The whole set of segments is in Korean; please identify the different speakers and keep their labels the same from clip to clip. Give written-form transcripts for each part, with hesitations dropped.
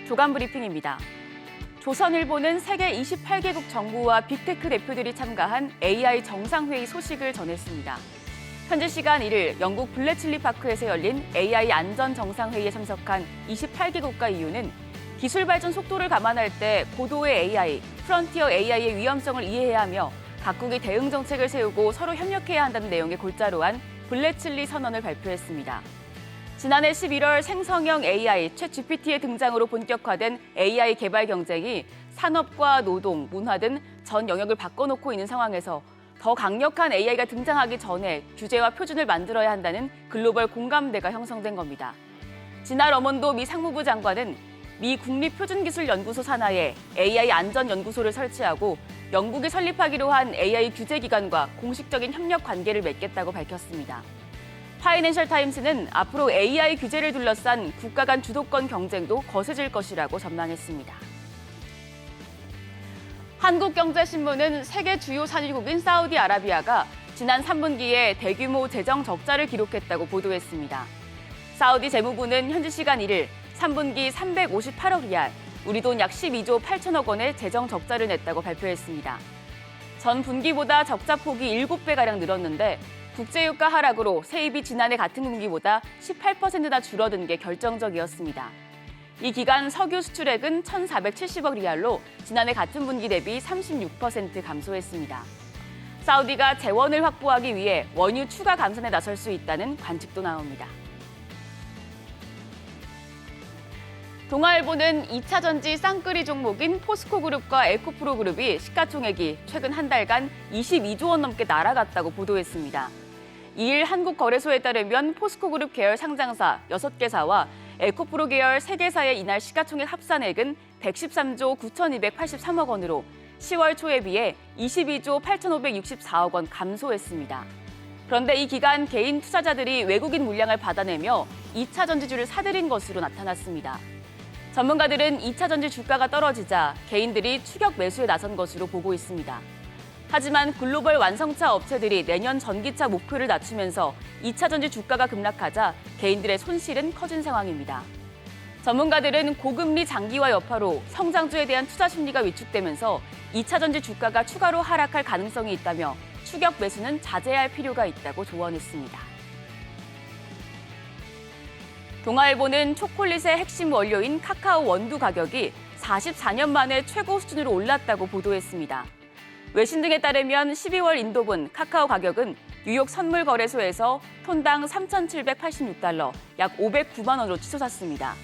Speaker 1: 조간 브리핑입니다. 조선일보는 세계 28개국 정부와 빅테크 대표들이 참가한 AI 정상회의 소식을 전했습니다. 현지 시간 1일 영국 블랙칠리 파크에서 열린 AI 안전 정상회의에 참석한 28개국가 EU는 기술 발전 속도를 감안할 때 고도의 AI, 프론티어 AI의 위험성을 이해해야 하며 각국이 대응 정책을 세우고 서로 협력해야 한다는 내용의 골자로 한 블랙칠리 선언을 발표했습니다. 지난해 11월 생성형 AI, 챗GPT의 등장으로 본격화된 AI 개발 경쟁이 산업과 노동, 문화 등 전 영역을 바꿔놓고 있는 상황에서 더 강력한 AI가 등장하기 전에 규제와 표준을 만들어야 한다는 글로벌 공감대가 형성된 겁니다. 진아 러몬도 미 상무부 장관은 미 국립표준기술연구소 산하에 AI 안전연구소를 설치하고 영국이 설립하기로 한 AI 규제기관과 공식적인 협력 관계를 맺겠다고 밝혔습니다. 파이낸셜 타임스는 앞으로 AI 규제를 둘러싼 국가 간 주도권 경쟁도 거세질 것이라고 전망했습니다. 한국경제신문은 세계 주요 산유국인 사우디아라비아가 지난 3분기에 대규모 재정 적자를 기록했다고 보도했습니다. 사우디 재무부는 현지 시간 1일 3분기 358억 리알, 우리 돈 약 12조 8천억 원의 재정 적자를 냈다고 발표했습니다. 전 분기보다 적자 폭이 7배가량 늘었는데 국제유가 하락으로 세입이 지난해 같은 분기보다 18%나 줄어든 게 결정적이었습니다. 이 기간 석유 수출액은 1,470억 리알로 지난해 같은 분기 대비 36% 감소했습니다. 사우디가 재원을 확보하기 위해 원유 추가 감산에 나설 수 있다는 관측도 나옵니다. 동아일보는 2차 전지 쌍끌이 종목인 포스코그룹과 에코프로그룹이 시가총액이 최근 한 달간 22조 원 넘게 날아갔다고 보도했습니다. 이일 한국거래소에 따르면 포스코그룹 계열 상장사 6개사와 에코프로 계열 3개사의 이날 시가총액 합산액은 113조 9,283억 원으로 10월 초에 비해 22조 8,564억 원 감소했습니다. 그런데 이 기간 개인 투자자들이 외국인 물량을 받아내며 2차 전지주를 사들인 것으로 나타났습니다. 전문가들은 2차 전지 주가가 떨어지자 개인들이 추격 매수에 나선 것으로 보고 있습니다. 하지만 글로벌 완성차 업체들이 내년 전기차 목표를 낮추면서 2차 전지 주가가 급락하자 개인들의 손실은 커진 상황입니다. 전문가들은 고금리 장기화 여파로 성장주에 대한 투자 심리가 위축되면서 2차 전지 주가가 추가로 하락할 가능성이 있다며 추격 매수는 자제할 필요가 있다고 조언했습니다. 동아일보는 초콜릿의 핵심 원료인 카카오 원두 가격이 44년 만에 최고 수준으로 올랐다고 보도했습니다. 외신 등에 따르면 12월 인도분 카카오 가격은 뉴욕 선물거래소에서 톤당 3,786달러, 약 509만 원으로 치솟았습니다.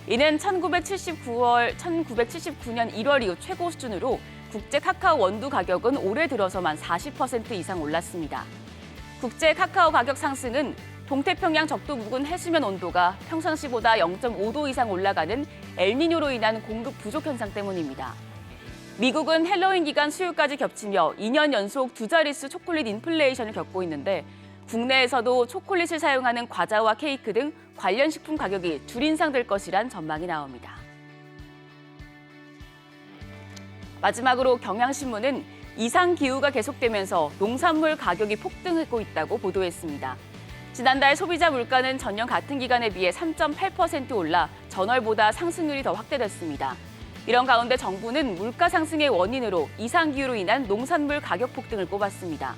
Speaker 1: 이는 1979년 1월 이후 최고 수준으로 국제 카카오 원두 가격은 올해 들어서만 40% 이상 올랐습니다. 국제 카카오 가격 상승은 동태평양 적도 부근 해수면 온도가 평상시보다 0.5도 이상 올라가는 엘니뇨로 인한 공급 부족 현상 때문입니다. 미국은 헬로윈 기간 수요까지 겹치며 2년 연속 두 자릿수 초콜릿 인플레이션을 겪고 있는데 국내에서도 초콜릿을 사용하는 과자와 케이크 등 관련 식품 가격이 줄 인상될 것이란 전망이 나옵니다. 마지막으로 경향신문은 이상기후가 계속되면서 농산물 가격이 폭등하고 있다고 보도했습니다. 지난달 소비자 물가는 전년 같은 기간에 비해 3.8% 올라 전월보다 상승률이 더 확대됐습니다. 이런 가운데 정부는 물가 상승의 원인으로 이상기후로 인한 농산물 가격 폭등을 꼽았습니다.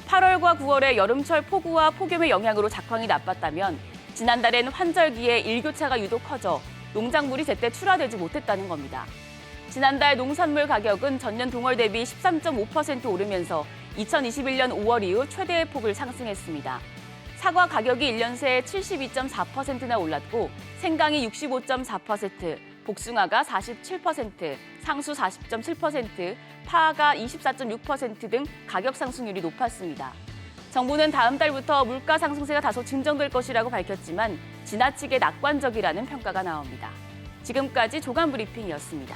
Speaker 1: 8월과 9월의 여름철 폭우와 폭염의 영향으로 작황이 나빴다면 지난달엔 환절기에 일교차가 유독 커져 농작물이 제때 출하되지 못했다는 겁니다. 지난달 농산물 가격은 전년 동월 대비 13.5% 오르면서 2021년 5월 이후 최대의 폭을 상승했습니다. 사과 가격이 1년 새 72.4%나 올랐고 생강이 65.4%, 복숭아가 47%, 상수 40.7%, 파가 24.6% 등 가격 상승률이 높았습니다. 정부는 다음 달부터 물가 상승세가 다소 진정될 것이라고 밝혔지만 지나치게 낙관적이라는 평가가 나옵니다. 지금까지 조간 브리핑이었습니다.